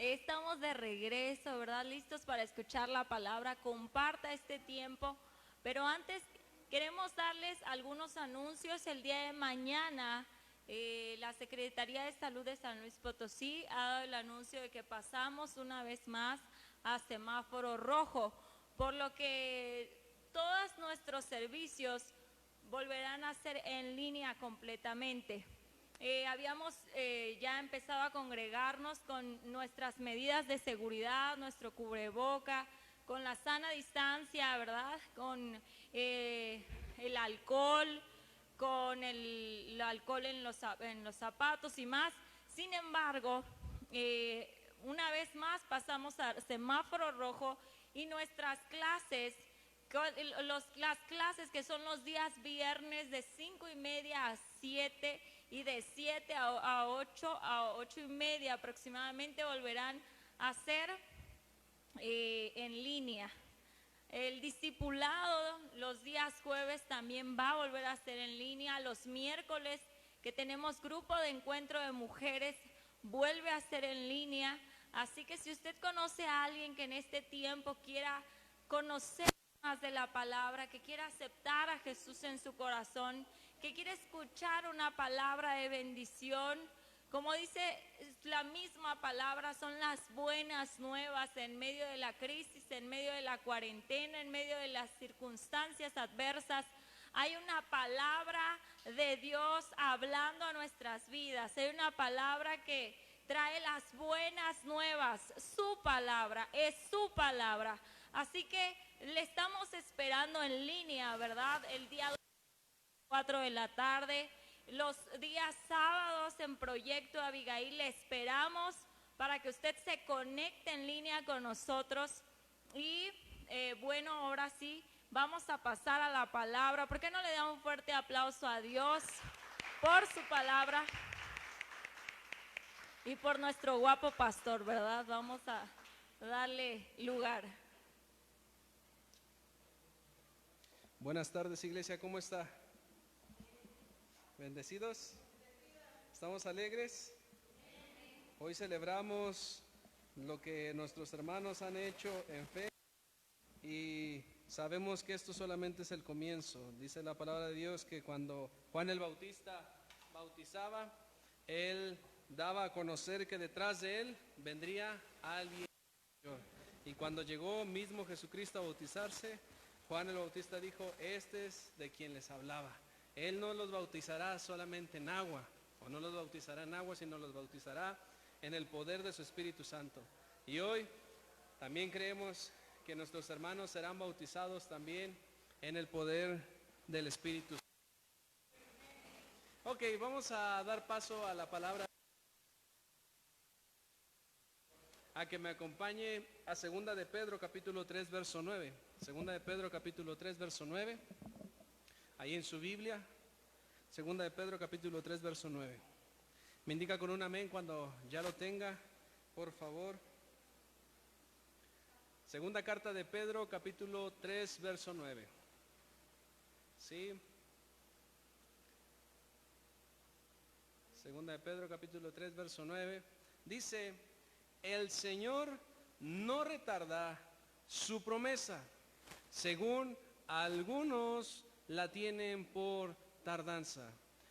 Estamos de regreso, ¿verdad? Listos para escuchar la palabra. Comparta este tiempo. Pero antes queremos darles algunos anuncios. El día de mañana la Secretaría de Salud de San Luis Potosí ha dado el anuncio de que pasamos una vez más a semáforo rojo, por lo que todos nuestros servicios volverán a ser en línea completamente. Habíamos ya empezado a congregarnos con nuestras medidas de seguridad, nuestro cubreboca, con la sana distancia, ¿verdad? Con el alcohol, con el alcohol en los zapatos y más. Sin embargo, una vez más pasamos a semáforo rojo y nuestras clases, las clases que son los días viernes de 5:30 a 7 y de 7 a 8:30 aproximadamente volverán a ser en línea. El discipulado los días jueves también va a volver a ser en línea. Los miércoles que tenemos grupo de encuentro de mujeres vuelve a ser en línea. Así que si usted conoce a alguien que en este tiempo quiera conocer más de la palabra, que quiera aceptar a Jesús en su corazón, que quiera escuchar una palabra de bendición, como dice la misma palabra, son las buenas nuevas en medio de la crisis, en medio de la cuarentena, en medio de las circunstancias adversas. Hay una palabra de Dios hablando a nuestras vidas. Hay una palabra que trae las buenas nuevas. Su palabra, es su palabra. Así que le estamos esperando en línea, ¿verdad? El día 4 de la tarde. Los días sábados en Proyecto Abigail le esperamos para que usted se conecte en línea con nosotros. Y bueno, ahora sí, vamos a pasar a la palabra. ¿Por qué no le damos un fuerte aplauso a Dios por su palabra y por nuestro guapo pastor, ¿verdad? Vamos a darle lugar. Buenas tardes, iglesia, ¿cómo está? ¿Bendecidos? ¿Estamos alegres? Hoy celebramos lo que nuestros hermanos han hecho en fe y sabemos que esto solamente es el comienzo. Dice la palabra de Dios que cuando Juan el Bautista bautizaba, él daba a conocer que detrás de él vendría alguien mayor. Y cuando llegó mismo Jesucristo a bautizarse, Juan el Bautista dijo, este es de quien les hablaba. Él no los bautizará solamente en agua, o no los bautizará en agua, sino los bautizará en el poder de su Espíritu Santo. Y hoy también creemos que nuestros hermanos serán bautizados también en el poder del Espíritu Santo. Ok, vamos a dar paso a la palabra. A que me acompañe a 2 de Pedro capítulo 3 verso 9. 2 de Pedro capítulo 3 verso 9. Ahí en su Biblia. 2 de Pedro capítulo 3 verso 9. Me indica con un amén cuando ya lo tenga, por favor. Segunda carta de Pedro capítulo 3 verso 9. Sí. Segunda de Pedro capítulo 3 verso 9. Dice: el Señor no retarda su promesa, según algunos la tienen por tardanza,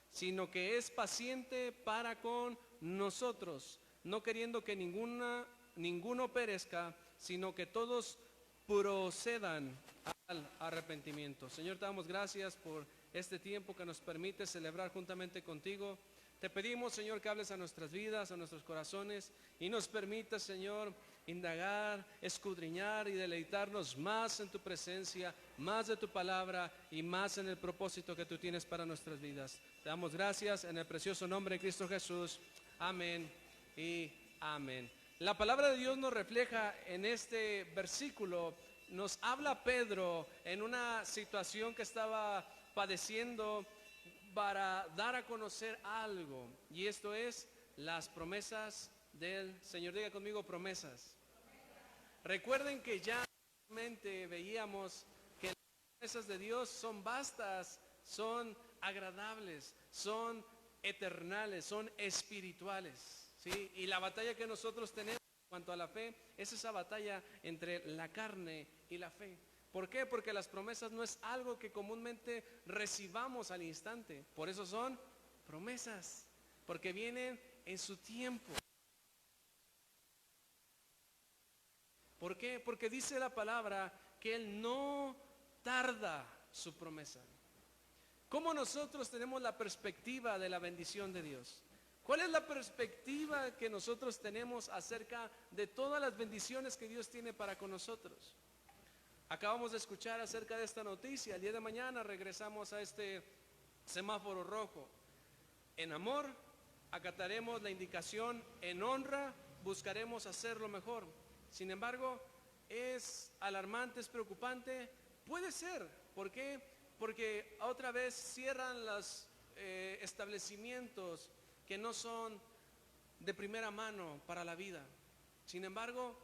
sino que es paciente para con nosotros, no queriendo que ninguno perezca, sino que todos procedan al arrepentimiento. Señor, te damos gracias por este tiempo que nos permite celebrar juntamente contigo. Te pedimos, Señor, que hables a nuestras vidas, a nuestros corazones y nos permitas, Señor, indagar, escudriñar y deleitarnos más en tu presencia, más de tu palabra y más en el propósito que tú tienes para nuestras vidas. Te damos gracias en el precioso nombre de Cristo Jesús. Amén y amén. La palabra de Dios nos refleja en este versículo. Nos habla Pedro en una situación que estaba padeciendo para dar a conocer algo, y esto es las promesas del Señor. Diga conmigo, promesas. Recuerden que ya veíamos que las promesas de Dios son vastas, son agradables, son eternales, son espirituales, ¿sí? Y la batalla que nosotros tenemos cuanto a la fe, es esa batalla entre la carne y la fe. ¿Por qué? Porque las promesas no es algo que comúnmente recibamos al instante. Por eso son promesas, porque vienen en su tiempo. ¿Por qué? Porque dice la palabra que Él no tarda su promesa. ¿Cómo nosotros tenemos la perspectiva de la bendición de Dios? ¿Cuál es la perspectiva que nosotros tenemos acerca de todas las bendiciones que Dios tiene para con nosotros? Acabamos de escuchar acerca de esta noticia. El día de mañana regresamos a este semáforo rojo. En amor, acataremos la indicación. En honra, buscaremos hacerlo mejor. Sin embargo, es alarmante, es preocupante. Puede ser. ¿Por qué? Porque otra vez cierran los establecimientos que no son de primera mano para la vida. Sin embargo,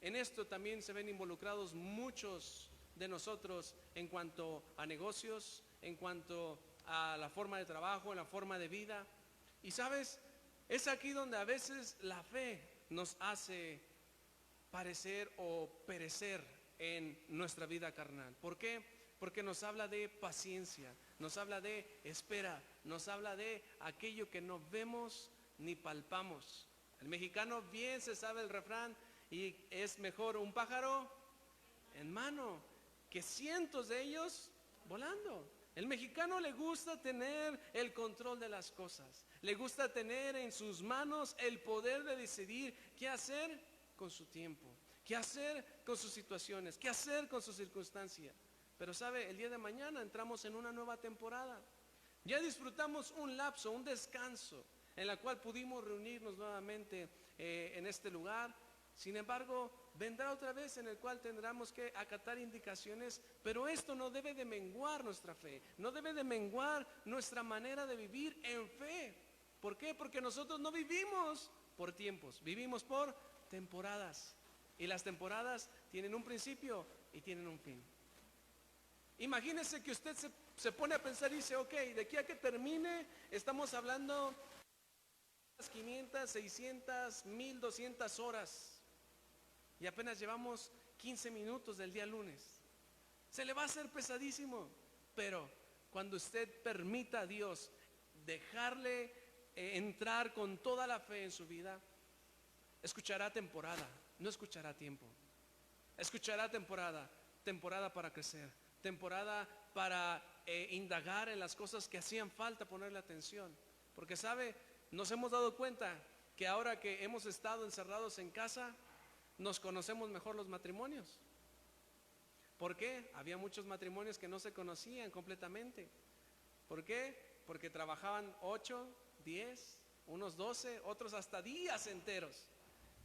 en esto también se ven involucrados muchos de nosotros en cuanto a negocios, en cuanto a la forma de trabajo, en la forma de vida. Y sabes, es aquí donde a veces la fe nos hace parecer o perecer en nuestra vida carnal. ¿Por qué? Porque nos habla de paciencia, nos habla de espera, nos habla de aquello que no vemos ni palpamos. El mexicano bien se sabe el refrán, y es mejor un pájaro en mano que cientos de ellos volando. El mexicano le gusta tener el control de las cosas, le gusta tener en sus manos el poder de decidir qué hacer con su tiempo, qué hacer con sus situaciones, qué hacer con sus circunstancias. Pero sabe, el día de mañana entramos en una nueva temporada. Ya disfrutamos un lapso, un descanso, en la cual pudimos reunirnos nuevamente en este lugar. Sin embargo, vendrá otra vez en el cual tendremos que acatar indicaciones, pero esto no debe de menguar nuestra fe, no debe de menguar nuestra manera de vivir en fe. ¿Por qué? Porque nosotros no vivimos por tiempos, vivimos por temporadas. Y las temporadas tienen un principio y tienen un fin. Imagínese que usted se pone a pensar y dice, ok, de aquí a que termine, estamos hablando 500, 600, 1200 horas. Y apenas llevamos 15 minutos del día lunes. Se le va a hacer pesadísimo. Pero cuando usted permita a Dios dejarle entrar con toda la fe en su vida, escuchará temporada, no escuchará tiempo. Escuchará temporada, temporada para crecer, temporada para indagar en las cosas que hacían falta ponerle atención. Porque sabe, nos hemos dado cuenta que ahora que hemos estado encerrados en casa, nos conocemos mejor los matrimonios. ¿Por qué? Había muchos matrimonios que no se conocían completamente. ¿Por qué? Porque trabajaban 8, 10, unos 12, otros hasta días enteros.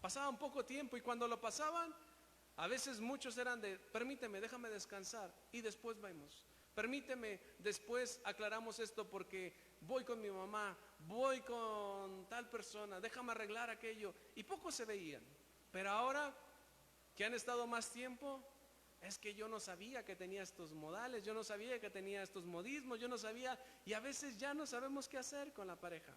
Pasaban poco tiempo y cuando lo pasaban, a veces muchos eran de, permíteme, déjame descansar y después vemos. Permíteme, después aclaramos esto porque voy con mi mamá, voy con tal persona, déjame arreglar aquello. Y pocos se veían. Pero ahora que han estado más tiempo, es que yo no sabía que tenía estos modales, yo no sabía que tenía estos modismos, yo no sabía, y a veces ya no sabemos qué hacer con la pareja.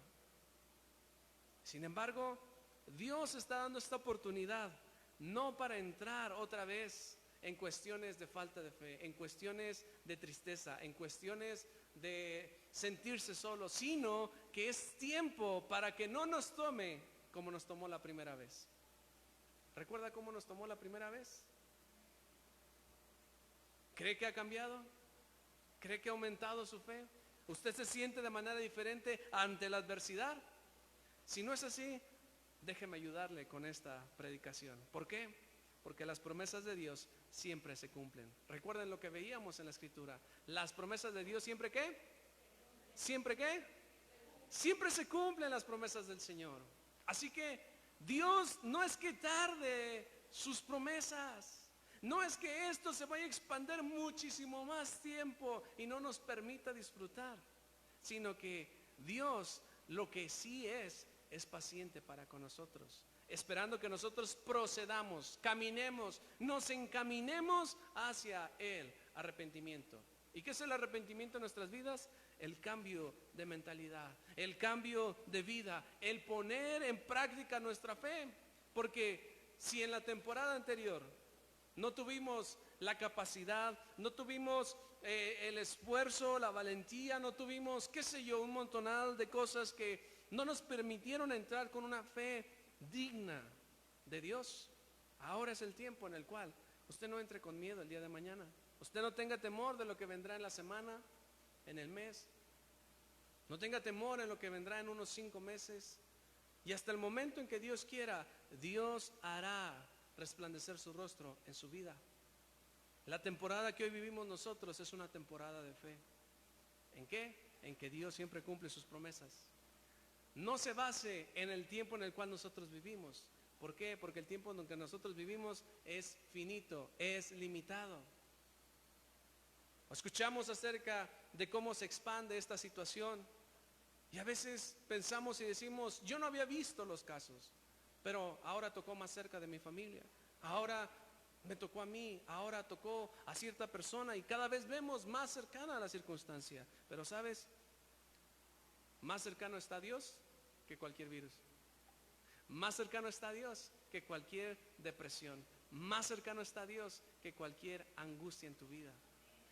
Sin embargo, Dios está dando esta oportunidad, no para entrar otra vez en cuestiones de falta de fe, en cuestiones de tristeza, en cuestiones de sentirse solo, sino que es tiempo para que no nos tome como nos tomó la primera vez. ¿Recuerda cómo nos tomó la primera vez? ¿Cree que ha cambiado? ¿Cree que ha aumentado su fe? ¿Usted se siente de manera diferente ante la adversidad? Si no es así, déjeme ayudarle con esta predicación. ¿Por qué? Porque las promesas de Dios siempre se cumplen. Recuerden lo que veíamos en la escritura. Las promesas de Dios siempre ¿qué? ¿Siempre qué? Siempre se cumplen las promesas del Señor. Así que Dios no es que tarde sus promesas, no es que esto se vaya a expandir muchísimo más tiempo y no nos permita disfrutar, sino que Dios lo que sí es paciente para con nosotros, esperando que nosotros procedamos, caminemos, nos encaminemos hacia el arrepentimiento. ¿Y qué es el arrepentimiento en nuestras vidas? El cambio de mentalidad, el cambio de vida, el poner en práctica nuestra fe. Porque si en la temporada anterior no tuvimos la capacidad, no tuvimos el esfuerzo, la valentía, no tuvimos, qué sé yo, un montonal de cosas que no nos permitieron entrar con una fe digna de Dios, ahora es el tiempo en el cual usted no entre con miedo el día de mañana. Usted no tenga temor de lo que vendrá en la semana, en el mes. No tenga temor en lo que vendrá en unos 5 meses. Y hasta el momento en que Dios quiera, Dios hará resplandecer su rostro en su vida. La temporada que hoy vivimos nosotros es una temporada de fe. ¿En qué? En que Dios siempre cumple sus promesas. No se base en el tiempo en el cual nosotros vivimos. ¿Por qué? Porque el tiempo en el que nosotros vivimos es finito, es limitado. Escuchamos acerca de cómo se expande esta situación y a veces pensamos y decimos, yo no había visto los casos, pero ahora tocó más cerca de mi familia, ahora me tocó a mí, ahora tocó a cierta persona y cada vez vemos más cercana a la circunstancia. Pero ¿sabes? Más cercano está Dios que cualquier virus. Más cercano está Dios que cualquier depresión. Más cercano está Dios que cualquier angustia en tu vida.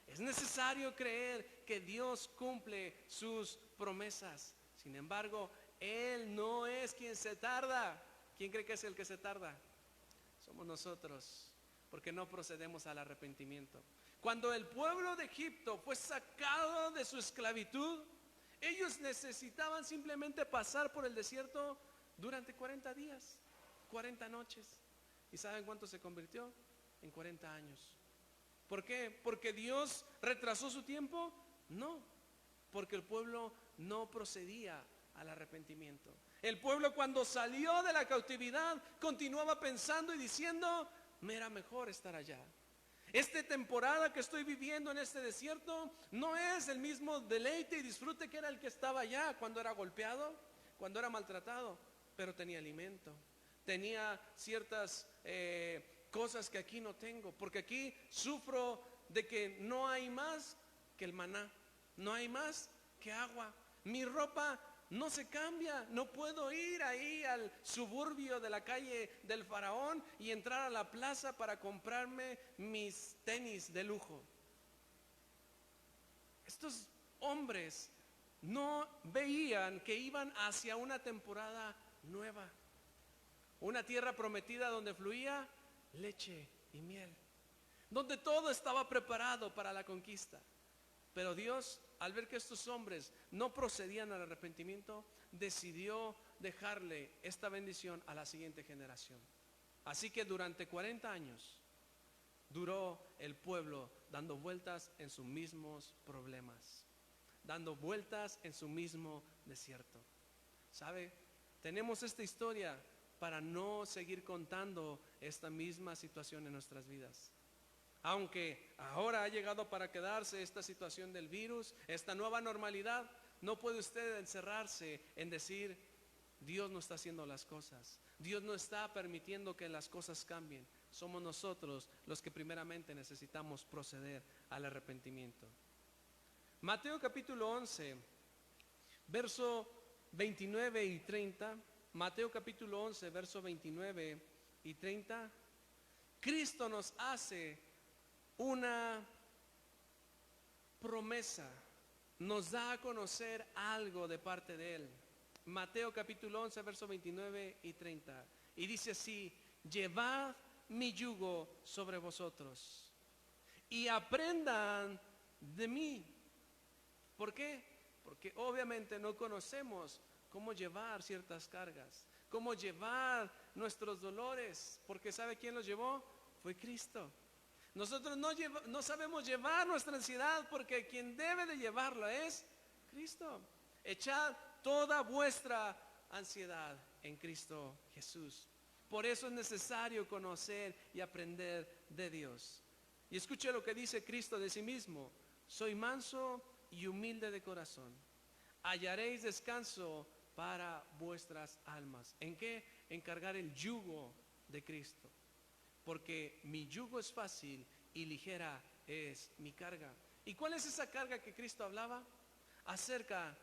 Es necesario creer que Dios cumple sus promesas. Sin embargo, Él no es quien se tarda. ¿Quién cree que es el que se tarda? Somos nosotros, porque no procedemos al arrepentimiento. Cuando el pueblo de Egipto fue sacado de su esclavitud, ellos necesitaban simplemente pasar por el desierto durante 40 días, 40 noches. ¿Y saben cuánto se convirtió? En 40 años. ¿Por qué? ¿Porque Dios retrasó su tiempo? No, porque el pueblo no procedía al arrepentimiento. El pueblo, cuando salió de la cautividad, continuaba pensando y diciendo, me era mejor estar allá. Esta temporada que estoy viviendo en este desierto no es el mismo deleite y disfrute que era el que estaba allá cuando era golpeado, cuando era maltratado, pero tenía alimento, tenía ciertas cosas que aquí no tengo, porque aquí sufro de que no hay más que el maná, no hay más que agua, mi ropa no se cambia, no puedo ir ahí al suburbio de la calle del Faraón y entrar a la plaza para comprarme mis tenis de lujo. Estos hombres no veían que iban hacia una temporada nueva, una tierra prometida donde fluía leche y miel, donde todo estaba preparado para la conquista. Pero Dios, al ver que estos hombres no procedían al arrepentimiento, decidió dejarle esta bendición a la siguiente generación. Así que durante 40 años duró el pueblo dando vueltas en sus mismos problemas, dando vueltas en su mismo desierto. ¿Sabe? Tenemos esta historia para no seguir contando esta misma situación en nuestras vidas. Aunque ahora ha llegado para quedarse esta situación del virus, esta nueva normalidad, no puede usted encerrarse en decir, Dios no está haciendo las cosas, Dios no está permitiendo que las cosas cambien. Somos nosotros los que primeramente necesitamos proceder al arrepentimiento. Mateo capítulo 11, verso 29 y 30. Mateo capítulo 11, verso 29 y 30. Cristo nos hace una promesa, nos da a conocer algo de parte de Él. Mateo capítulo 11, verso 29 y 30. Y dice así, llevad mi yugo sobre vosotros y aprendan de mí. ¿Por qué? Porque obviamente no conocemos cómo llevar ciertas cargas, cómo llevar nuestros dolores, porque ¿sabe quién los llevó? Fue Cristo. Nosotros no sabemos llevar nuestra ansiedad porque quien debe de llevarla es Cristo. Echad toda vuestra ansiedad en Cristo Jesús. Por eso es necesario conocer y aprender de Dios. Y escuche lo que dice Cristo de sí mismo. Soy manso y humilde de corazón. Hallaréis descanso para vuestras almas. ¿En qué? En cargar el yugo de Cristo. Porque mi yugo es fácil y ligera es mi carga. ¿Y cuál es esa carga que Cristo hablaba? Acerca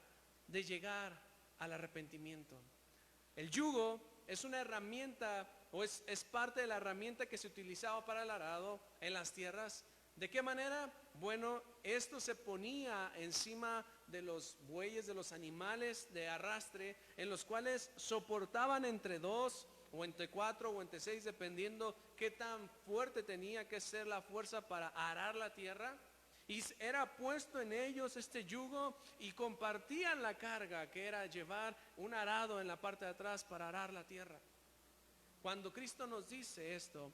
de llegar al arrepentimiento. El yugo es una herramienta o es parte de la herramienta que se utilizaba para el arado en las tierras. ¿De qué manera? Bueno, esto se ponía encima de los bueyes, de los animales de arrastre, en los cuales soportaban entre 2 o entre 4 o entre 6, dependiendo qué tan fuerte tenía que ser la fuerza para arar la tierra. Y era puesto en ellos este yugo y compartían la carga, que era llevar un arado en la parte de atrás para arar la tierra. Cuando Cristo nos dice esto,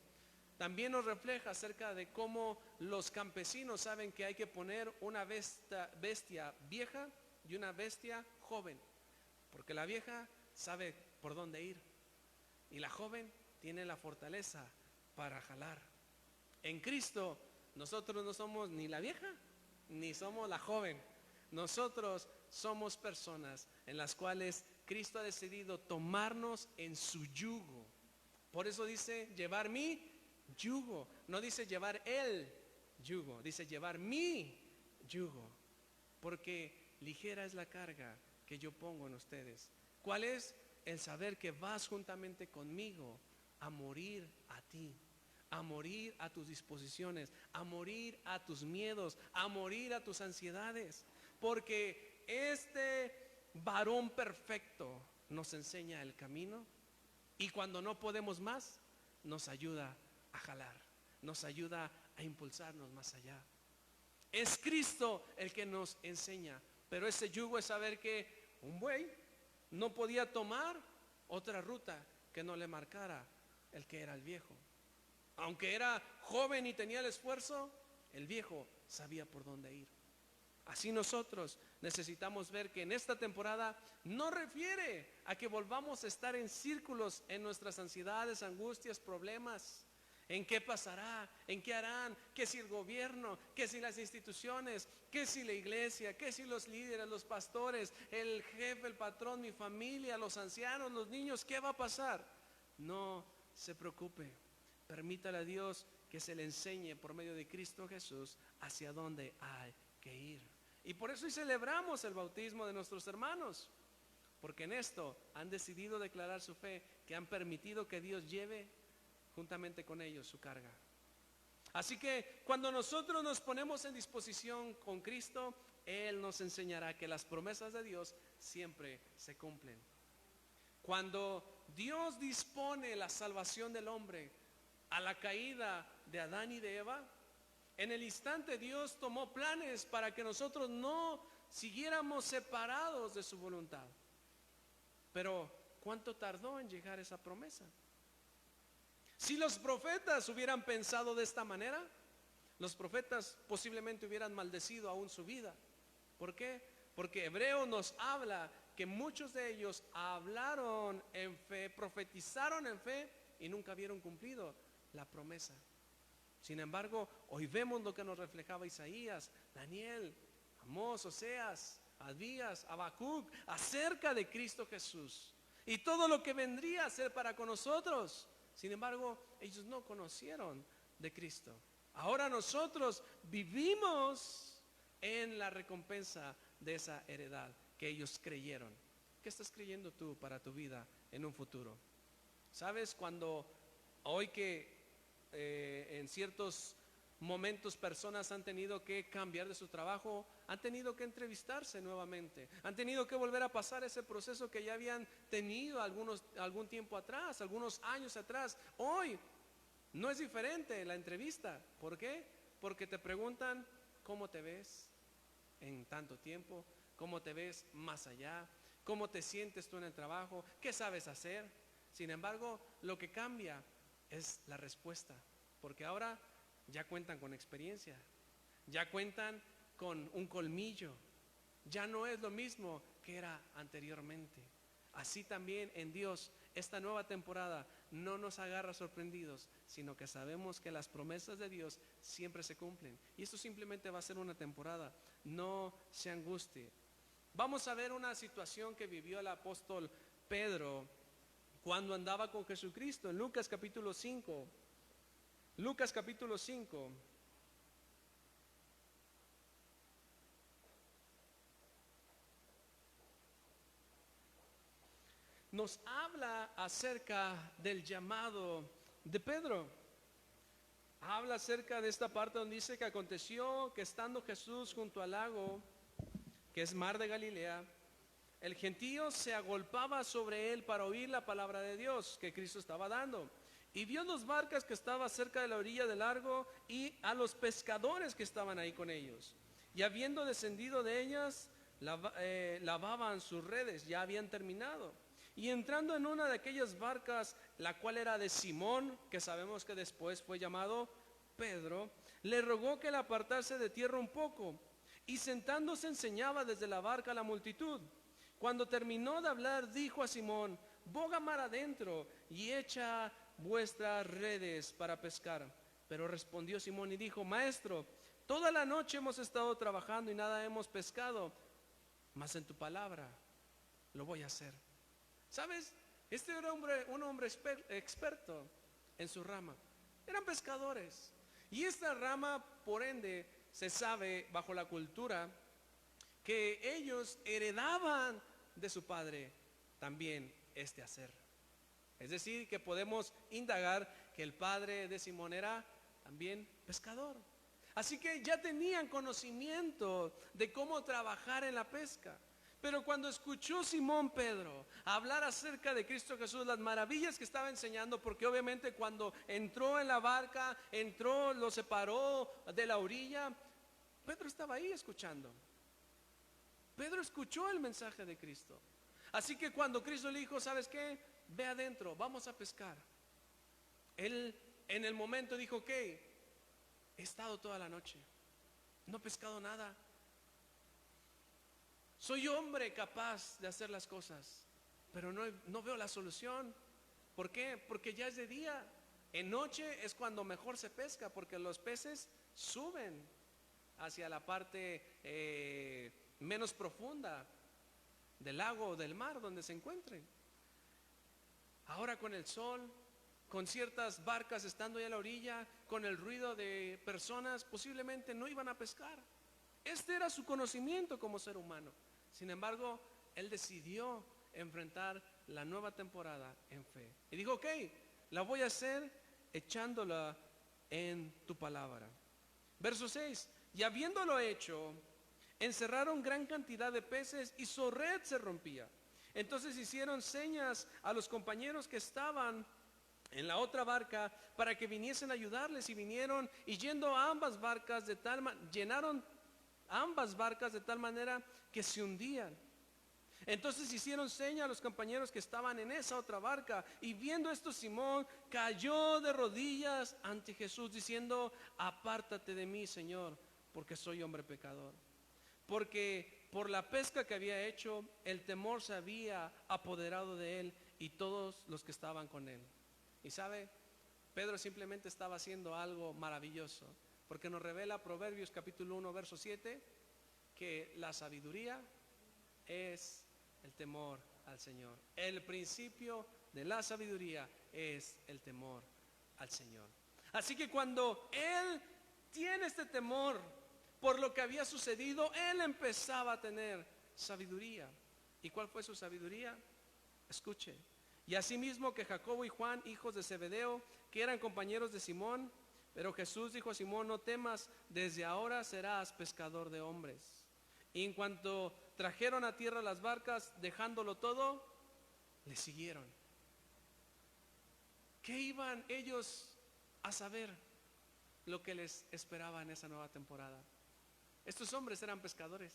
también nos refleja acerca de cómo los campesinos saben que hay que poner una bestia vieja y una bestia joven, porque la vieja sabe por dónde ir y la joven tiene la fortaleza para jalar. En Cristo nosotros no somos ni la vieja ni somos la joven. Nosotros somos personas en las cuales Cristo ha decidido tomarnos en su yugo. Por eso dice llevar mi yugo, no dice llevar el yugo, dice llevar mi yugo, porque ligera es la carga que yo pongo en ustedes. ¿Cuál es? El saber que vas juntamente conmigo a morir a ti, a morir a tus disposiciones, a morir a tus miedos, a morir a tus ansiedades, porque este varón perfecto nos enseña el camino y cuando no podemos más, nos ayuda a jalar, nos ayuda a impulsarnos más allá. Es Cristo el que nos enseña, pero ese yugo es saber que un buey no podía tomar otra ruta que no le marcara el que era el viejo. Aunque era joven y tenía el esfuerzo, el viejo sabía por dónde ir. Así nosotros necesitamos ver que en esta temporada no refiere a que volvamos a estar en círculos en nuestras ansiedades, angustias, problemas. ¿En qué pasará? ¿En qué harán? ¿Qué si el gobierno? ¿Qué si las instituciones? ¿Qué si la iglesia? ¿Qué si los líderes, los pastores, el jefe, el patrón, mi familia, los ancianos, los niños? ¿Qué va a pasar? No se preocupe. Permítale a Dios que se le enseñe por medio de Cristo Jesús hacia dónde hay que ir. Y por eso hoy celebramos el bautismo de nuestros hermanos, porque en esto han decidido declarar su fe, que han permitido que Dios lleve juntamente con ellos su carga. Así que cuando nosotros nos ponemos en disposición con Cristo, Él nos enseñará que las promesas de Dios siempre se cumplen. Cuando Dios dispone la salvación del hombre a la caída de Adán y de Eva, en el instante Dios tomó planes para que nosotros no siguiéramos separados de su voluntad. Pero ¿cuánto tardó en llegar esa promesa? Si los profetas hubieran pensado de esta manera, los profetas posiblemente hubieran maldecido aún su vida. ¿Por qué? Porque Hebreo nos habla que muchos de ellos hablaron en fe, profetizaron en fe y nunca vieron cumplido la promesa. Sin embargo, hoy vemos lo que nos reflejaba Isaías, Daniel, Amós, Oseas, Abdías, Habacuc, acerca de Cristo Jesús y todo lo que vendría a ser para con nosotros. Sin embargo, ellos no conocieron de Cristo. Ahora nosotros vivimos en la recompensa de esa heredad que ellos creyeron. ¿Qué estás creyendo tú para tu vida en un futuro? ¿Sabes? Cuando hoy que en ciertos momentos personas han tenido que cambiar de su trabajo, han tenido que entrevistarse nuevamente, han tenido que volver a pasar ese proceso que ya habían tenido algún tiempo atrás, algunos años atrás. Hoy no es diferente la entrevista. ¿Por qué? Porque te preguntan cómo te ves en tanto tiempo, cómo te ves más allá, cómo te sientes tú en el trabajo, qué sabes hacer. Sin embargo, lo que cambia es la respuesta, porque ahora ya cuentan con experiencia, ya cuentan con un colmillo, ya no es lo mismo que era anteriormente. Así también en Dios, esta nueva temporada no nos agarra sorprendidos, sino que sabemos que las promesas de Dios siempre se cumplen. Y esto simplemente va a ser una temporada, no se angustie. Vamos a ver una situación que vivió el apóstol Pedro cuando andaba con Jesucristo en Lucas capítulo 5. Lucas capítulo 5. nos habla acerca del llamado de Pedro. Habla acerca de esta parte donde dice que aconteció que estando Jesús junto al lago, que es mar de Galilea, el gentío se agolpaba sobre él para oír la palabra de Dios que Cristo estaba dando. Y vio dos barcas que estaban cerca de la orilla del lago y a los pescadores que estaban ahí con ellos. Y habiendo descendido de ellas, lavaban sus redes, ya habían terminado. Y entrando en una de aquellas barcas, la cual era de Simón, que sabemos que después fue llamado Pedro, le rogó que le apartase de tierra un poco. Y sentándose enseñaba desde la barca a la multitud. Cuando terminó de hablar, dijo a Simón: boga mar adentro y echa vuestras redes para pescar. Pero respondió Simón y dijo: Maestro, toda la noche hemos estado trabajando y nada hemos pescado, mas en tu palabra lo voy a hacer. ¿Sabes? Este era un hombre experto en su rama. Eran pescadores. Y esta rama, por ende, se sabe bajo la cultura que ellos heredaban de su padre también este hacer. Es decir, que podemos indagar que el padre de Simón era también pescador. Así que ya tenían conocimiento de cómo trabajar en la pesca. Pero cuando escuchó Simón Pedro hablar acerca de Cristo Jesús, las maravillas que estaba enseñando, porque obviamente cuando entró en la barca, lo separó de la orilla, Pedro estaba ahí escuchando. Pedro escuchó el mensaje de Cristo. Así que cuando Cristo le dijo: ¿sabes qué? Ve adentro, vamos a pescar. Él en el momento dijo: ok, he estado toda la noche, no he pescado nada. Soy hombre capaz de hacer las cosas, pero no veo la solución. ¿Por qué? Porque ya es de día. En noche es cuando mejor se pesca, porque los peces suben hacia la parte menos profunda del lago o del mar donde se encuentren. Ahora con el sol, con ciertas barcas estando ya a la orilla, con el ruido de personas, posiblemente no iban a pescar. Este era su conocimiento como ser humano. Sin embargo, él decidió enfrentar la nueva temporada en fe. Y dijo: ok, la voy a hacer echándola en tu palabra. Verso 6. Y habiéndolo hecho, encerraron gran cantidad de peces y su red se rompía. Entonces hicieron señas a los compañeros que estaban en la otra barca para que viniesen a ayudarles, y vinieron, y yendo a ambas barcas llenaron ambas barcas de tal manera que se hundían. Entonces hicieron seña a los compañeros que estaban en esa otra barca, y viendo esto, Simón cayó de rodillas ante Jesús diciendo: apártate de mí, Señor, porque soy hombre pecador. Porque por la pesca que había hecho, el temor se había apoderado de él y todos los que estaban con él. Y sabe, Pedro simplemente estaba haciendo algo maravilloso, porque nos revela Proverbios capítulo 1 verso 7 que la sabiduría es el temor al Señor. El principio de la sabiduría es el temor al Señor. Así que cuando él tiene este temor por lo que había sucedido, él empezaba a tener sabiduría. ¿Y cuál fue su sabiduría? Escuche. Y asimismo que Jacobo y Juan, hijos de Zebedeo, que eran compañeros de Simón. Pero Jesús dijo a Simón: no temas, desde ahora serás pescador de hombres. Y en cuanto trajeron a tierra las barcas, dejándolo todo, le siguieron. ¿Qué iban ellos a saber? Lo que les esperaba en esa nueva temporada. Estos hombres eran pescadores.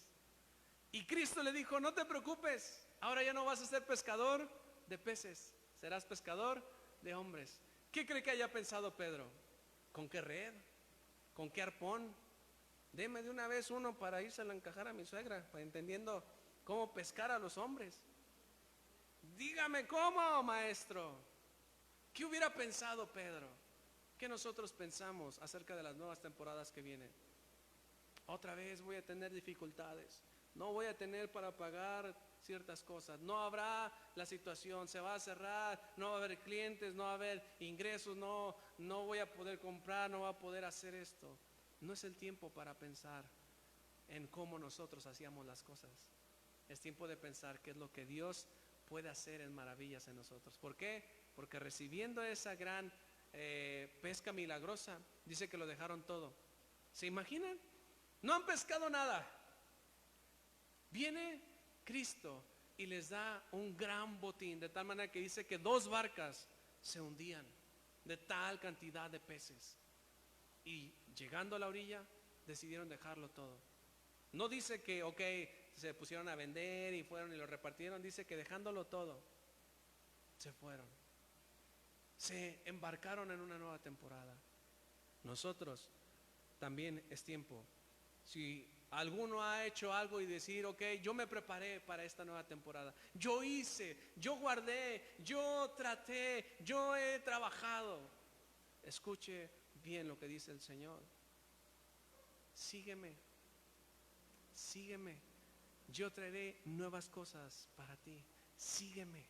Y Cristo le dijo: no te preocupes, ahora ya no vas a ser pescador de peces, serás pescador de hombres. ¿Qué cree que haya pensado Pedro? ¿Con qué red? ¿Con qué arpón? Deme de una vez uno para irse a encajar a mi suegra, entendiendo cómo pescar a los hombres. Dígame cómo, maestro. ¿Qué hubiera pensado Pedro? ¿Qué nosotros pensamos acerca de las nuevas temporadas que vienen? Otra vez voy a tener dificultades, no voy a tener para pagar ciertas cosas, no habrá la situación, se va a cerrar, no va a haber clientes, no va a haber ingresos, no voy a poder comprar, no voy a poder hacer esto. No es el tiempo para pensar en cómo nosotros hacíamos las cosas. Es tiempo de pensar qué es lo que Dios puede hacer en maravillas en nosotros. ¿Por qué? Porque recibiendo esa gran pesca milagrosa, dice que lo dejaron todo. ¿Se imaginan? No han pescado nada. Viene Cristo y les da un gran botín, de tal manera que dice que 2 barcas se hundían de tal cantidad de peces. Y llegando a la orilla, decidieron dejarlo todo. No dice que, ok, se pusieron a vender y fueron y lo repartieron. Dice que dejándolo todo, se fueron. Se embarcaron en una nueva temporada. Nosotros también es tiempo. Si alguno ha hecho algo y decir, ok, yo me preparé para esta nueva temporada, yo hice, yo guardé, yo traté, yo he trabajado, escuche bien lo que dice el Señor. Sígueme, sígueme, yo traeré nuevas cosas para ti. Sígueme,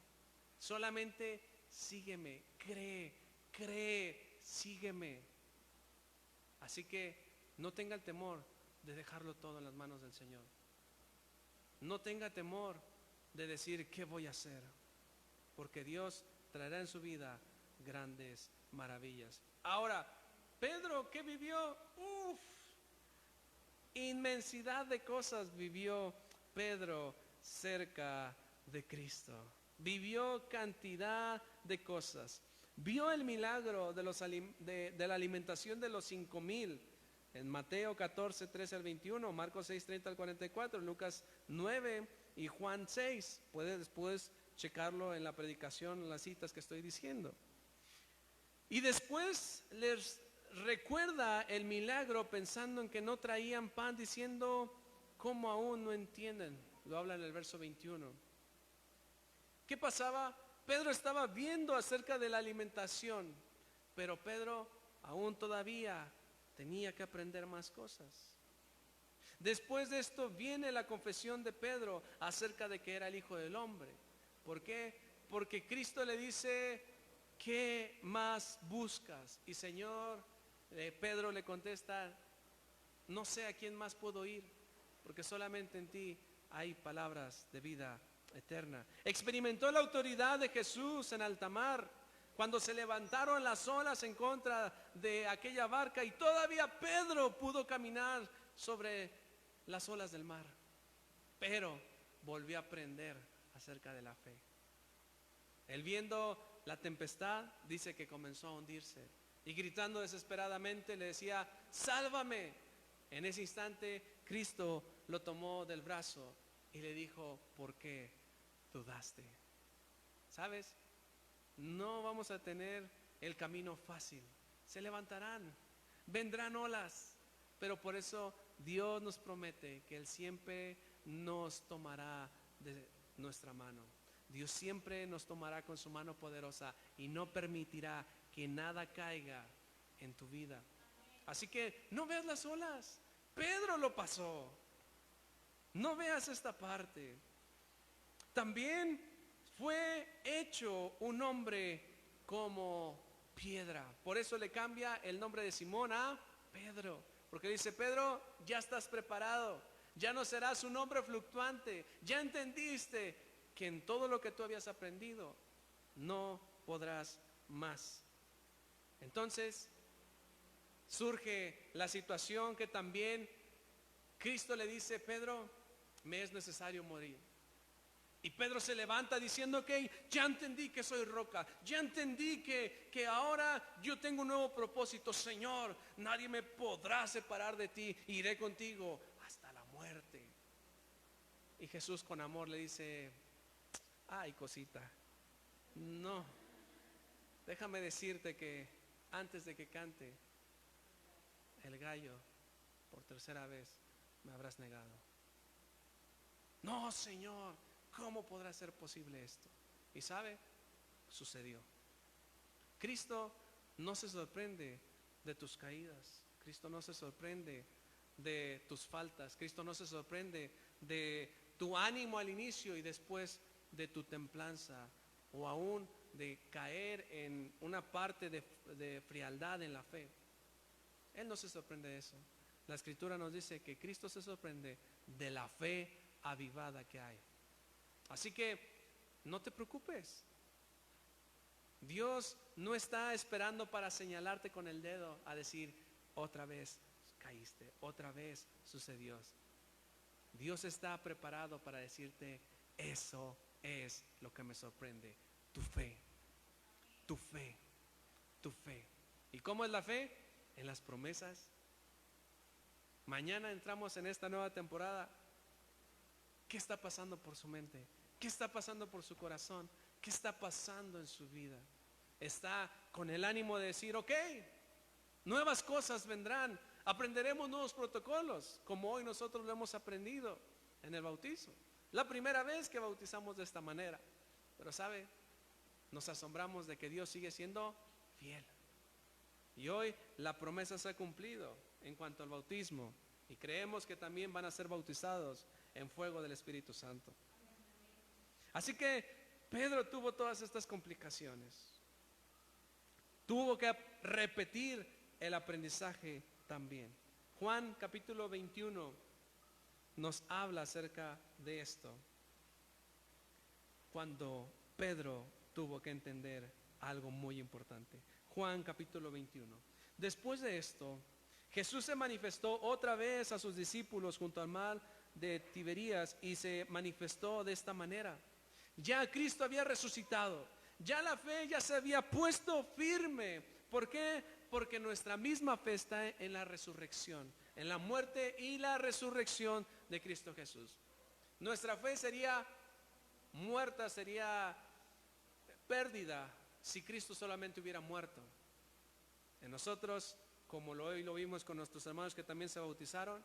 solamente sígueme, cree, sígueme. Así que no tenga el temor de dejarlo todo en las manos del Señor. No tenga temor de decir, ¿qué voy a hacer? Porque Dios traerá en su vida grandes maravillas. Ahora, Pedro, ¿qué vivió? Inmensidad de cosas vivió Pedro cerca de Cristo. Vivió cantidad de cosas. Vio el milagro de la alimentación de los 5,000 en Mateo 14, 13 al 21, Marcos 6, 30 al 44, Lucas 9 y Juan 6. Puede después checarlo en la predicación, en las citas que estoy diciendo. Y después les recuerda el milagro pensando en que no traían pan, diciendo, ¿cómo aún no entienden? Lo habla en el verso 21. ¿Qué pasaba? Pedro estaba viendo acerca de la alimentación, pero Pedro aún todavía tenía que aprender más cosas. Después de esto viene la confesión de Pedro acerca de que era el Hijo del Hombre. ¿Por qué? Porque Cristo le dice, ¿qué más buscas? Y Señor, Pedro le contesta, no sé a quién más puedo ir, porque solamente en ti hay palabras de vida eterna. Experimentó la autoridad de Jesús en alta mar, cuando se levantaron las olas en contra de aquella barca y todavía Pedro pudo caminar sobre las olas del mar. Pero volvió a aprender acerca de la fe. Él, viendo la tempestad, dice que comenzó a hundirse y gritando desesperadamente le decía, sálvame. En ese instante Cristo lo tomó del brazo y le dijo, ¿por qué dudaste? ¿Sabes? No vamos a tener el camino fácil. Se levantarán, vendrán olas, pero por eso Dios nos promete que Él siempre nos tomará de nuestra mano. Dios siempre nos tomará con su mano poderosa y no permitirá que nada caiga en tu vida. Así que no veas las olas. Pedro lo pasó. No veas esta parte. También fue hecho un hombre como piedra. Por eso le cambia el nombre de Simón a Pedro. Porque dice, Pedro, ya estás preparado. Ya no serás un hombre fluctuante. Ya entendiste que en todo lo que tú habías aprendido no podrás más. Entonces surge la situación que también Cristo le dice, Pedro, me es necesario morir. Y Pedro se levanta diciendo, ok, ya entendí que soy roca, ya entendí que ahora yo tengo un nuevo propósito. Señor, nadie me podrá separar de ti, iré contigo hasta la muerte. Y Jesús con amor le dice, ay cosita, no, déjame decirte que antes de que cante el gallo por tercera vez me habrás negado. No, Señor, ¿cómo podrá ser posible esto? Y sabe, sucedió. Cristo no se sorprende de tus caídas. Cristo no se sorprende de tus faltas. Cristo no se sorprende de tu ánimo al inicio y después de tu templanza, o aún de caer en una parte de frialdad en la fe. Él no se sorprende de eso. La Escritura nos dice que Cristo se sorprende de la fe avivada que hay. Así que no te preocupes. Dios no está esperando para señalarte con el dedo a decir, otra vez caíste, otra vez sucedió. Dios está preparado para decirte, eso es lo que me sorprende, tu fe, tu fe, tu fe. ¿Y cómo es la fe? En las promesas. Mañana entramos en esta nueva temporada. ¿Qué está pasando por su mente? ¿Qué está pasando por su corazón? ¿Qué está pasando en su vida? Está con el ánimo de decir, ok, nuevas cosas vendrán, aprenderemos nuevos protocolos, como hoy nosotros lo hemos aprendido en el bautizo. La primera vez que bautizamos de esta manera, pero sabe, nos asombramos de que Dios sigue siendo fiel. Y hoy la promesa se ha cumplido en cuanto al bautismo, y creemos que también van a ser bautizados en fuego del Espíritu Santo. Así que Pedro tuvo todas estas complicaciones. Tuvo que repetir el aprendizaje también. Juan capítulo 21 nos habla acerca de esto. Cuando Pedro tuvo que entender algo muy importante. Juan capítulo 21. Después de esto, Jesús se manifestó otra vez a sus discípulos junto al mar de Tiberías y se manifestó de esta manera. Ya Cristo había resucitado, ya la fe ya se había puesto firme. ¿Por qué? Porque nuestra misma fe está en la resurrección, en la muerte y la resurrección de Cristo Jesús. Nuestra fe sería muerta, sería pérdida si Cristo solamente hubiera muerto. En nosotros, como hoy lo vimos con nuestros hermanos que también se bautizaron,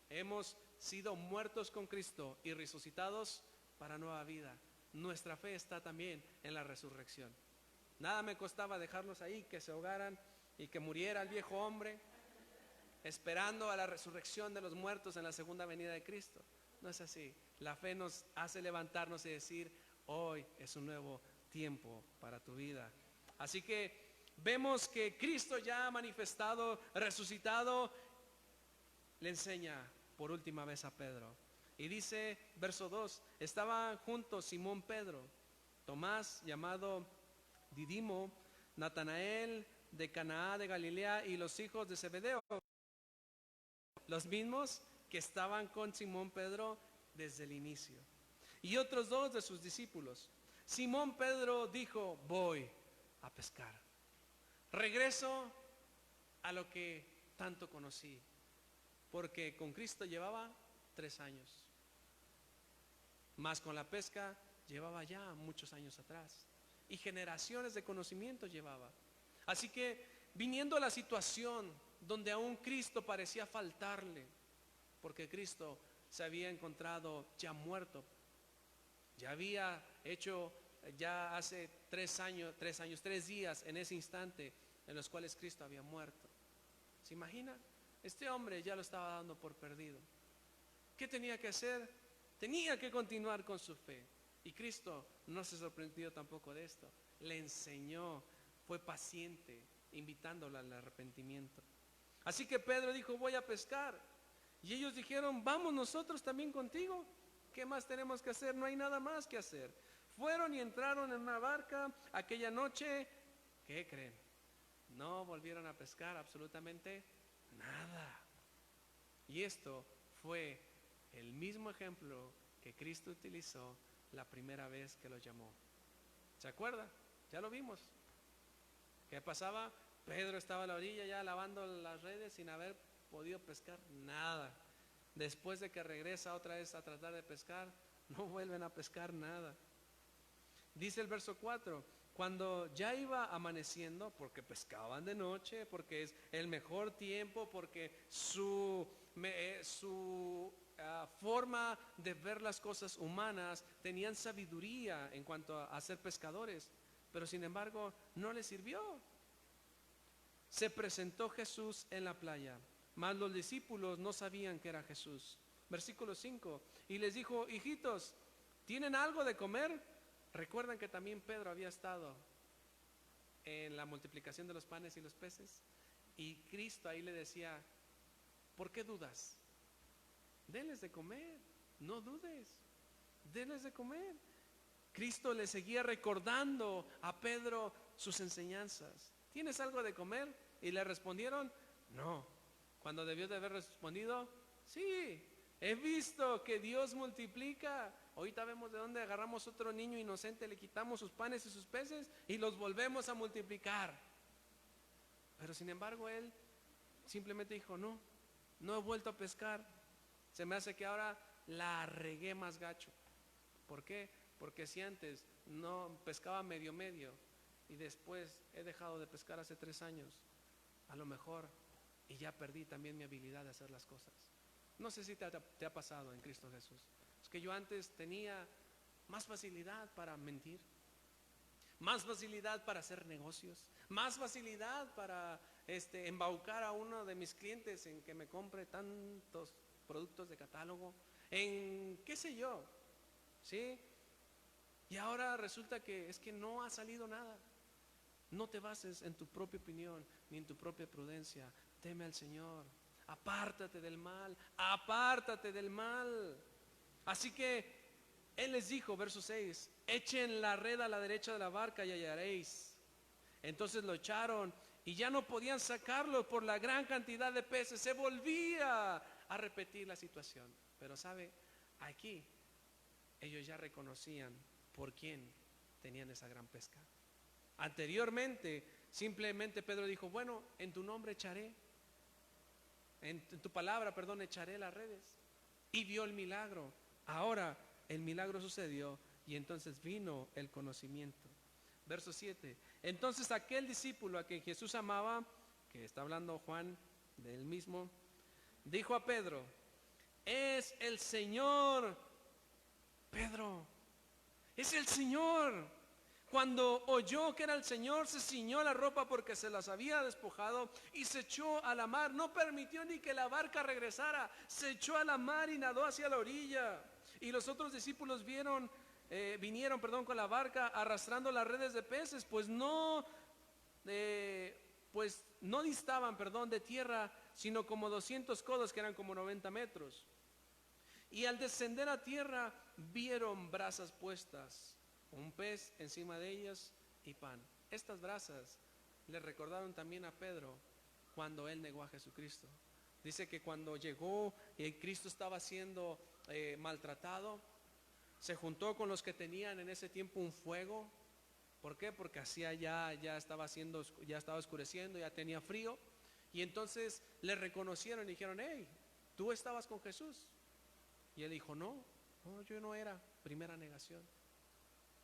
hemos sido muertos con Cristo y resucitados para nueva vida. Nuestra fe está también en la resurrección. Nada me costaba dejarlos ahí, que se ahogaran y que muriera el viejo hombre, esperando a la resurrección de los muertos en la segunda venida de Cristo. No es así. La fe nos hace levantarnos y decir, hoy es un nuevo tiempo para tu vida. Así que vemos que Cristo ya ha manifestado, resucitado, le enseña por última vez a Pedro. Y dice, verso 2, estaban juntos Simón Pedro, Tomás llamado Didimo, Natanael de Caná de Galilea y los hijos de Zebedeo, los mismos que estaban con Simón Pedro desde el inicio, y otros dos de sus discípulos. Simón Pedro dijo, voy a pescar. Regreso a lo que tanto conocí, porque con Cristo llevaba 3 años, más con la pesca llevaba ya muchos años atrás, y generaciones de conocimiento llevaba. Así que viniendo a la situación donde aún Cristo parecía faltarle, porque Cristo se había encontrado ya muerto, ya había hecho, ya hace 3 días en ese instante en los cuales Cristo había muerto. ¿Se imagina? Este hombre ya lo estaba dando por perdido. ¿Qué tenía que hacer? Tenía que continuar con su fe. Y Cristo no se sorprendió tampoco de esto. Le enseñó, fue paciente, invitándolo al arrepentimiento. Así que Pedro dijo, voy a pescar. Y ellos dijeron, vamos nosotros también contigo. ¿Qué más tenemos que hacer? No hay nada más que hacer. Fueron y entraron en una barca aquella noche. ¿Qué creen? No volvieron a pescar absolutamente nada. Y esto fue el mismo ejemplo que Cristo utilizó la primera vez que lo llamó. ¿Se acuerda? Ya lo vimos. ¿Qué pasaba? Pedro estaba a la orilla ya lavando las redes sin haber podido pescar nada. Después de que regresa otra vez a tratar de pescar, no vuelven a pescar nada. Dice el verso 4, cuando ya iba amaneciendo, porque pescaban de noche, porque es el mejor tiempo, porque su forma de ver las cosas humanas, tenían sabiduría en cuanto a ser pescadores, pero sin embargo no les sirvió. Se presentó Jesús en la playa, mas los discípulos no sabían que era Jesús. Versículo 5, y les dijo, hijitos, ¿tienen algo de comer? Recuerdan que también Pedro había estado en la multiplicación de los panes y los peces, y Cristo ahí le decía, ¿por qué dudas? Denles de comer, no dudes, denles de comer. Cristo le seguía recordando a Pedro sus enseñanzas. ¿Tienes algo de comer? Y le respondieron, no. Cuando debió de haber respondido, sí, he visto que Dios multiplica. Ahorita vemos de dónde agarramos otro niño inocente, le quitamos sus panes y sus peces y los volvemos a multiplicar. Pero sin embargo él simplemente dijo, no, no he vuelto a pescar. Se me hace que ahora la regué más gacho. ¿Por qué? Porque si antes no pescaba medio y después he dejado de pescar hace 3 años, a lo mejor, y ya perdí también mi habilidad de hacer las cosas. No sé si te ha pasado en Cristo Jesús. Es que yo antes tenía más facilidad para mentir, más facilidad para hacer negocios, más facilidad para embaucar a uno de mis clientes en que me compre tantos productos de catálogo, en qué sé yo, ¿sí? Y ahora resulta que es que no ha salido nada. No te bases en tu propia opinión ni en tu propia prudencia. Teme al Señor. Apártate del mal. Apártate del mal. Así que Él les dijo, verso 6, echen la red a la derecha de la barca y hallaréis. Entonces lo echaron y ya no podían sacarlo por la gran cantidad de peces. Se volvía a repetir la situación. Pero sabe, aquí ellos ya reconocían por quién tenían esa gran pesca. Anteriormente, simplemente Pedro dijo, bueno, en tu nombre echaré, en tu palabra, perdón, echaré las redes. Y vio el milagro. Ahora el milagro sucedió y entonces vino el conocimiento. Verso 7. Entonces aquel discípulo a quien Jesús amaba, que está hablando Juan del mismo, dijo a Pedro, es el Señor. Pedro, es el Señor. Cuando oyó que era el Señor, se ciñó la ropa porque se las había despojado y se echó a la mar. No permitió ni que la barca regresara. Se echó a la mar y nadó hacia la orilla. Y los otros discípulos vinieron con la barca arrastrando las redes de peces, pues no distaban, de tierra, sino como 200 codos, que eran como 90 metros. Y al descender a tierra vieron brasas puestas, un pez encima de ellas y pan. Estas brasas le recordaron también a Pedro cuando él negó a Jesucristo. Dice que cuando llegó y Cristo estaba siendo maltratado, se juntó con los que tenían en ese tiempo un fuego. ¿Por qué? Porque hacía ya estaba oscureciendo, ya tenía frío. Y entonces le reconocieron y dijeron, hey, tú estabas con Jesús. Y él dijo, no, yo no era. Primera negación.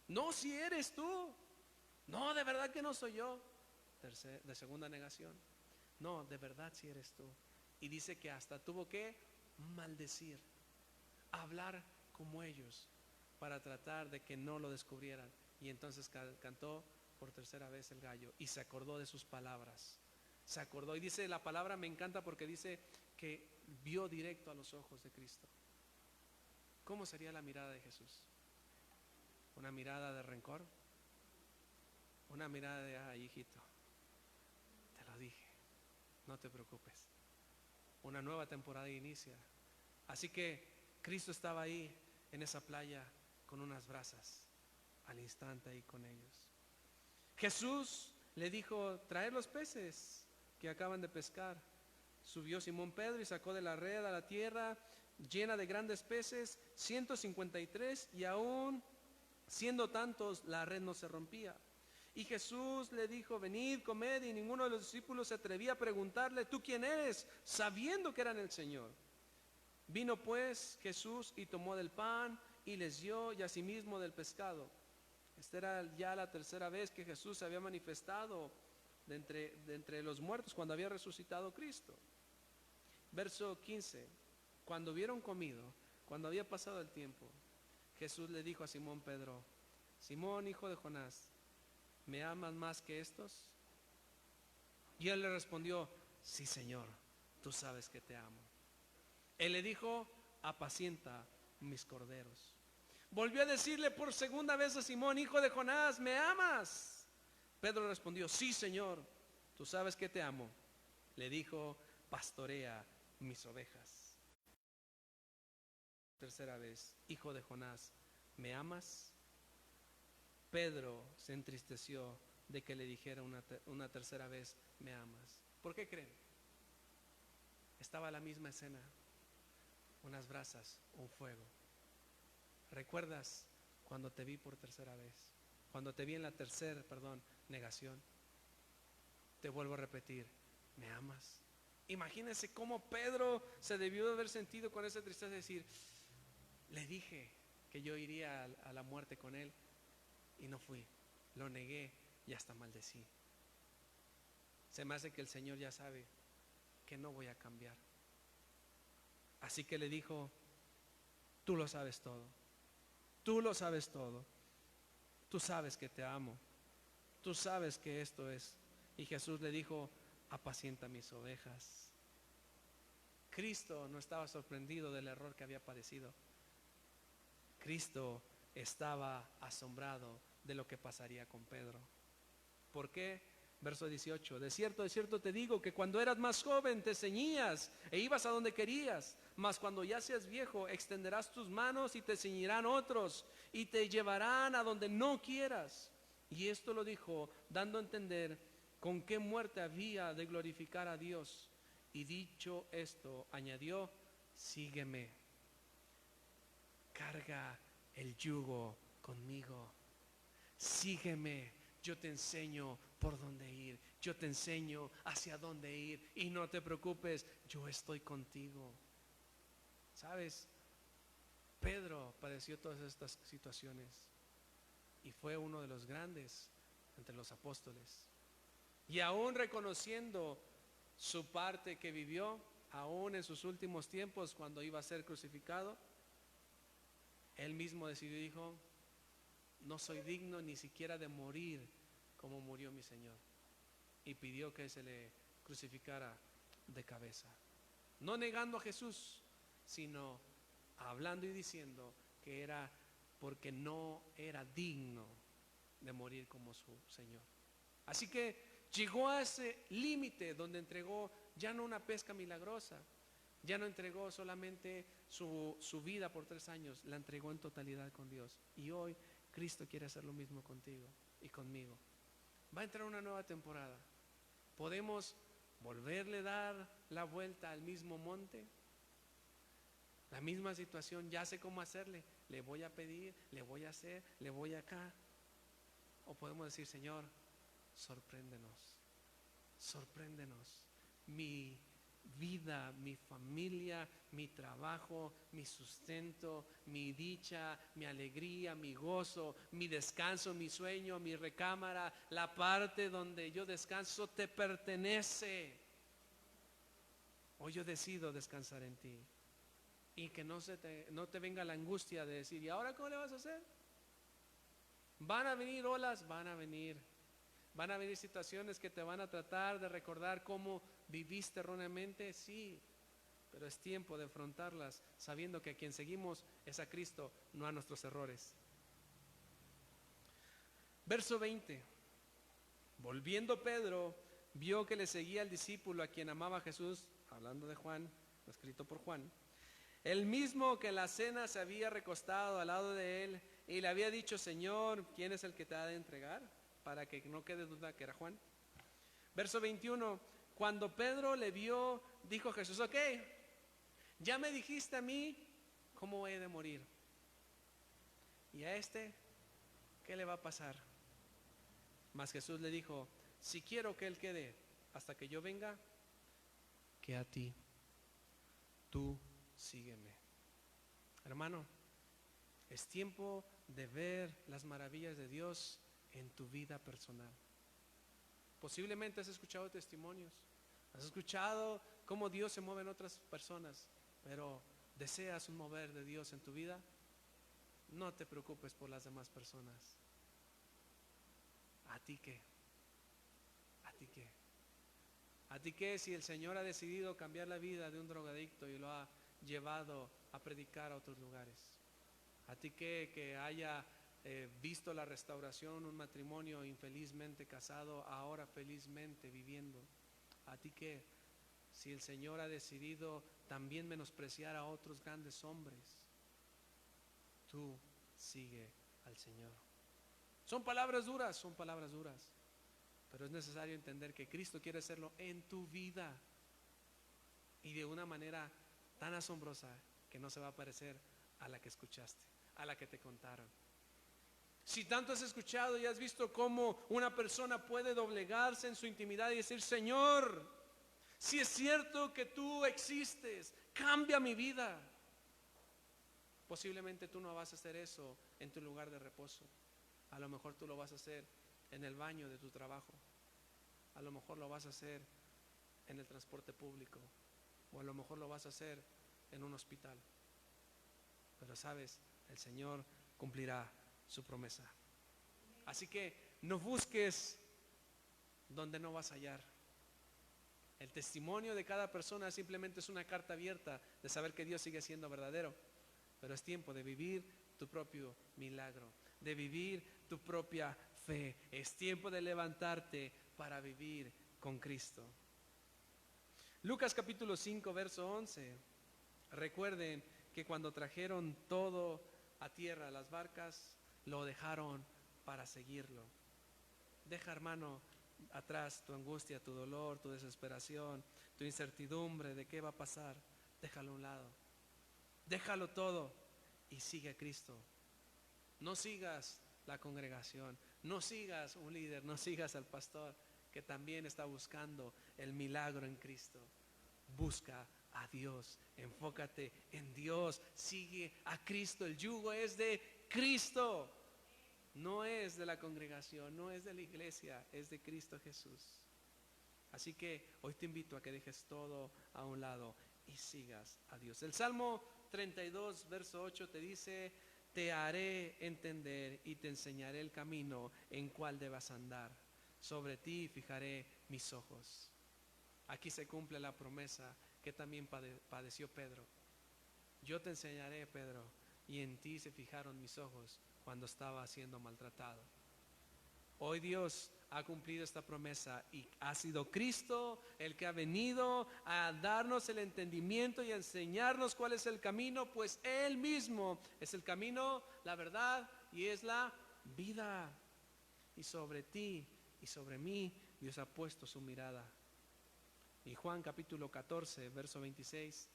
No, si eres tú. No, de verdad que no soy yo. De segunda negación. No, de verdad si eres tú. Y dice que hasta tuvo que maldecir, hablar como ellos para tratar de que no lo descubrieran. Y entonces cantó por tercera vez el gallo y se acordó de sus palabras. Se acordó y dice, la palabra me encanta porque dice que vio directo a los ojos de Cristo. ¿Cómo sería la mirada de Jesús? ¿Una mirada de rencor? ¿Una mirada de, ay, hijito, te lo dije, no te preocupes, una nueva temporada inicia? Así que Cristo estaba ahí en esa playa con unas brasas, al instante ahí con ellos. Jesús le dijo, traed los peces que acaban de pescar. Subió Simón Pedro y sacó de la red a la tierra llena de grandes peces, 153, y aún siendo tantos, la red no se rompía. Y Jesús le dijo, venid, comed, y ninguno de los discípulos se atrevía a preguntarle, ¿tú quién eres?, sabiendo que eran el Señor. Vino pues Jesús y tomó del pan y les dio, y asimismo del pescado. Esta era ya la tercera vez que Jesús se había manifestado de entre los muertos, cuando había resucitado Cristo. Verso 15. Cuando hubieron comido, cuando había pasado el tiempo, Jesús le dijo a Simón Pedro, Simón, hijo de Jonás, ¿me amas más que estos? Y él le respondió, sí, Señor, tú sabes que te amo. Él le dijo, apacienta mis corderos. Volvió a decirle por segunda vez a Simón, hijo de Jonás, ¿me amas? Pedro respondió, sí, Señor, tú sabes que te amo. Le dijo, pastorea mis ovejas. Tercera vez, hijo de Jonás, ¿me amas? Pedro se entristeció de que le dijera una tercera vez, me amas. ¿Por qué creen? Estaba la misma escena, unas brasas, un fuego. ¿Recuerdas cuando te vi por tercera vez? Cuando te vi en la tercera, negación. Te vuelvo a repetir, ¿me amas? Imagínense cómo Pedro se debió de haber sentido con esa tristeza, de decir, le dije que yo iría a la muerte con él y no fui, lo negué y hasta maldecí. Se me hace que el Señor ya sabe que no voy a cambiar. Así que le dijo, tú lo sabes todo, tú lo sabes todo, tú sabes que te amo, tú sabes que esto es. Y Jesús le dijo, apacienta mis ovejas. Cristo no estaba sorprendido del error que había padecido. Cristo estaba asombrado de lo que pasaría con Pedro. ¿Por qué? Verso 18, de cierto te digo que cuando eras más joven te ceñías e ibas a donde querías, mas cuando ya seas viejo extenderás tus manos y te ceñirán otros y te llevarán a donde no quieras. Y esto lo dijo dando a entender con qué muerte había de glorificar a Dios. Y dicho esto, añadió, sígueme, carga el yugo conmigo, sígueme, yo te enseño por dónde ir, yo te enseño hacia dónde ir y no te preocupes, yo estoy contigo. ¿Sabes? Pedro padeció todas estas situaciones y fue uno de los grandes entre los apóstoles. Y aún reconociendo su parte que vivió, aún en sus últimos tiempos cuando iba a ser crucificado, él mismo decidió, dijo, no soy digno ni siquiera de morir como murió mi Señor. Y pidió que se le crucificara de cabeza. No negando a Jesús, sino hablando y diciendo que era porque no era digno de morir como su Señor. Así que llegó a ese límite donde entregó ya no una pesca milagrosa, ya no entregó solamente su vida por 3 años, la entregó en totalidad con Dios. Y hoy Cristo quiere hacer lo mismo contigo y conmigo. Va a entrar una nueva temporada. ¿Podemos volverle a dar la vuelta al mismo monte? La misma situación, ya sé cómo hacerle, le voy a pedir, le voy a hacer, le voy acá. O podemos decir, Señor, sorpréndenos, sorpréndenos. Mi vida, mi familia, mi trabajo, mi sustento, mi dicha, mi alegría, mi gozo, mi descanso, mi sueño, mi recámara, la parte donde yo descanso te pertenece. Hoy yo decido descansar en ti y que no te venga la angustia de decir, ¿y ahora cómo le vas a hacer? Van a venir olas, van a venir situaciones que te van a tratar de recordar cómo viviste erróneamente, sí, pero es tiempo de afrontarlas sabiendo que a quien seguimos es a Cristo, no a nuestros errores. Verso 20. Volviendo Pedro, vio que le seguía el discípulo a quien amaba Jesús, hablando de Juan, escrito por Juan, el mismo que en la cena se había recostado al lado de él y le había dicho, Señor, ¿quién es el que te ha de entregar? Para que no quede duda que era Juan. Verso 21, cuando Pedro le vio, dijo Jesús, ok, ya me dijiste a mí cómo he de morir. ¿Y a este qué le va a pasar? Mas Jesús le dijo, si quiero que él quede hasta que yo venga, que a ti, tú sígueme. Hermano, es tiempo de ver las maravillas de Dios en tu vida personal. Posiblemente has escuchado testimonios, has escuchado cómo Dios se mueve en otras personas, pero deseas un mover de Dios en tu vida, no te preocupes por las demás personas. ¿A ti qué? ¿A ti qué? ¿A ti qué si el Señor ha decidido cambiar la vida de un drogadicto y lo ha llevado a predicar a otros lugares? ¿A ti qué que haya visto la restauración, un matrimonio infelizmente casado, ahora felizmente viviendo? ¿A ti qué si el Señor ha decidido también menospreciar a otros grandes hombres? Tú sigue al Señor. Son palabras duras, son palabras duras. Pero es necesario entender que Cristo quiere hacerlo en tu vida. Y de una manera tan asombrosa que no se va a parecer a la que escuchaste, a la que te contaron. Si tanto has escuchado y has visto cómo una persona puede doblegarse en su intimidad y decir: Señor, si es cierto que tú existes, cambia mi vida. Posiblemente tú no vas a hacer eso en tu lugar de reposo. A lo mejor tú lo vas a hacer en el baño de tu trabajo. A lo mejor lo vas a hacer en el transporte público. O a lo mejor lo vas a hacer en un hospital. Pero sabes, el Señor cumplirá su promesa. Así que no busques donde no vas a hallar. El testimonio de cada persona simplemente es una carta abierta de saber que Dios sigue siendo verdadero. Pero es tiempo de vivir tu propio milagro, de vivir tu propia fe. Es tiempo de levantarte para vivir con Cristo. Lucas capítulo 5, verso 11. Recuerden que cuando trajeron todo a tierra, las barcas, lo dejaron para seguirlo. Deja, hermano, atrás tu angustia, tu dolor, tu desesperación, tu incertidumbre de qué va a pasar. Déjalo a un lado. Déjalo todo y sigue a Cristo. No sigas la congregación, no sigas un líder, no sigas al pastor que también está buscando el milagro en Cristo. Busca a Dios, enfócate en Dios, sigue a Cristo. El yugo es de Cristo, no es de la congregación, no es de la iglesia, es de Cristo Jesús. Así que hoy te invito a que dejes todo a un lado y sigas a Dios. El Salmo 32, verso 8 te dice: te haré entender y te enseñaré el camino en cual debas andar. Sobre ti fijaré mis ojos. Aquí se cumple la promesa que también padeció Pedro. Yo te enseñaré, Pedro, y en ti se fijaron mis ojos cuando estaba siendo maltratado. Hoy Dios ha cumplido esta promesa y ha sido Cristo el que ha venido a darnos el entendimiento y a enseñarnos cuál es el camino, pues Él mismo es el camino, la verdad y es la vida. Y sobre ti y sobre mí Dios ha puesto su mirada. Y Juan capítulo 14, verso 26,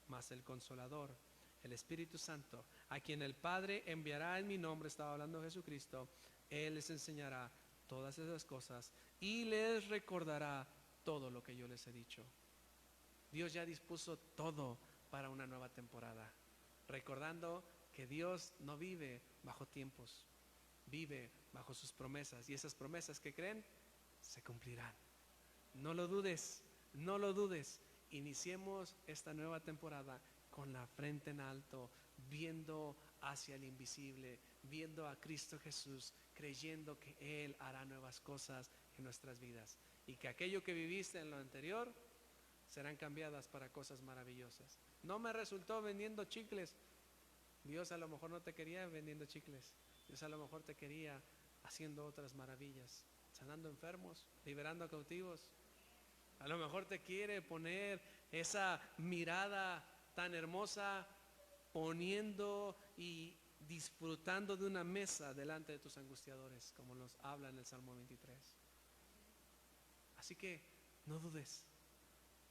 mas el Consolador, el Espíritu Santo, a quien el Padre enviará en mi nombre, estaba hablando Jesucristo, Él les enseñará todas esas cosas y les recordará todo lo que yo les he dicho. Dios ya dispuso todo para una nueva temporada, recordando que Dios no vive bajo tiempos, vive bajo sus promesas, y esas promesas que creen se cumplirán. No lo dudes, no lo dudes. Iniciemos esta nueva temporada con la frente en alto, viendo hacia el invisible, viendo a Cristo Jesús, creyendo que Él hará nuevas cosas en nuestras vidas y que aquello que viviste en lo anterior serán cambiadas para cosas maravillosas. No me resultó vendiendo chicles. Dios a lo mejor no te quería vendiendo chicles. Dios a lo mejor te quería haciendo otras maravillas, sanando enfermos, liberando a cautivos. A lo mejor te quiere poner esa mirada tan hermosa, poniendo y disfrutando de una mesa delante de tus angustiadores, como nos habla en el Salmo 23. Así que no dudes,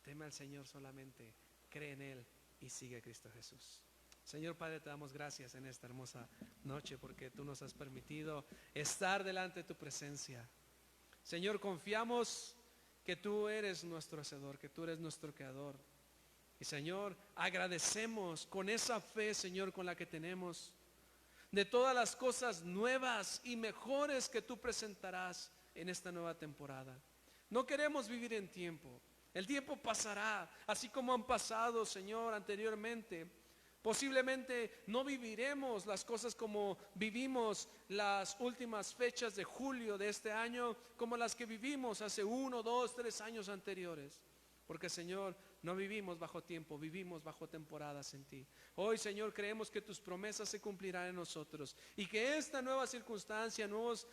teme al Señor solamente, cree en Él y sigue a Cristo Jesús. Señor Padre, te damos gracias en esta hermosa noche porque tú nos has permitido estar delante de tu presencia. Señor, confiamos que tú eres nuestro hacedor, que tú eres nuestro creador. Y Señor, agradecemos con esa fe, Señor, con la que tenemos, de todas las cosas nuevas y mejores que tú presentarás en esta nueva temporada. No queremos vivir en tiempo. El tiempo pasará, así como han pasado, Señor, anteriormente. Posiblemente no viviremos las cosas como vivimos las últimas fechas de julio de este año, como las que vivimos hace 1, 2, 3 años anteriores. Porque, Señor, no vivimos bajo tiempo, vivimos bajo temporadas en ti. Hoy, Señor, creemos que tus promesas se cumplirán en nosotros y que esta nueva circunstancia, nuevos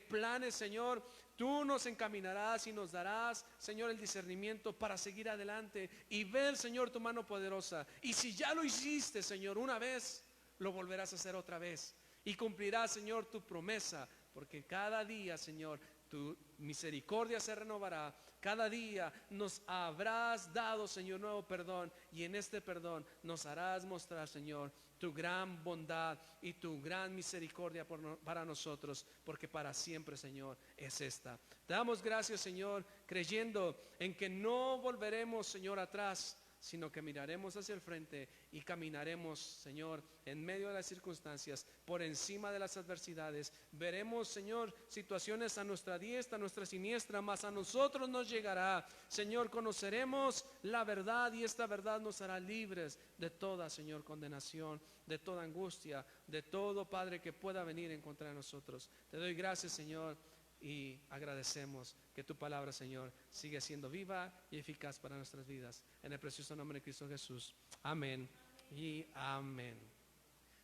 planes, Señor, tú nos encaminarás y nos darás, Señor, el discernimiento para seguir adelante y ver, Señor, tu mano poderosa. Y si ya lo hiciste, Señor, una vez, lo volverás a hacer otra vez y cumplirás, Señor, tu promesa porque cada día, Señor, tu misericordia se renovará. Cada día nos habrás dado, Señor, nuevo perdón, y en este perdón nos harás mostrar, Señor, tu gran bondad y tu gran misericordia para nosotros, porque para siempre, Señor, es esta. Te damos gracias, Señor, creyendo en que no volveremos, Señor, atrás, sino que miraremos hacia el frente y caminaremos, Señor, en medio de las circunstancias, por encima de las adversidades. Veremos, Señor, situaciones a nuestra diestra, a nuestra siniestra, mas a nosotros nos llegará. Señor, conoceremos la verdad y esta verdad nos hará libres de toda, Señor, condenación, de toda angustia, de todo, Padre, que pueda venir en contra de nosotros. Te doy gracias, Señor, y agradecemos que tu palabra, Señor, sigue siendo viva y eficaz para nuestras vidas. En el precioso nombre de Cristo Jesús. Amén y amén.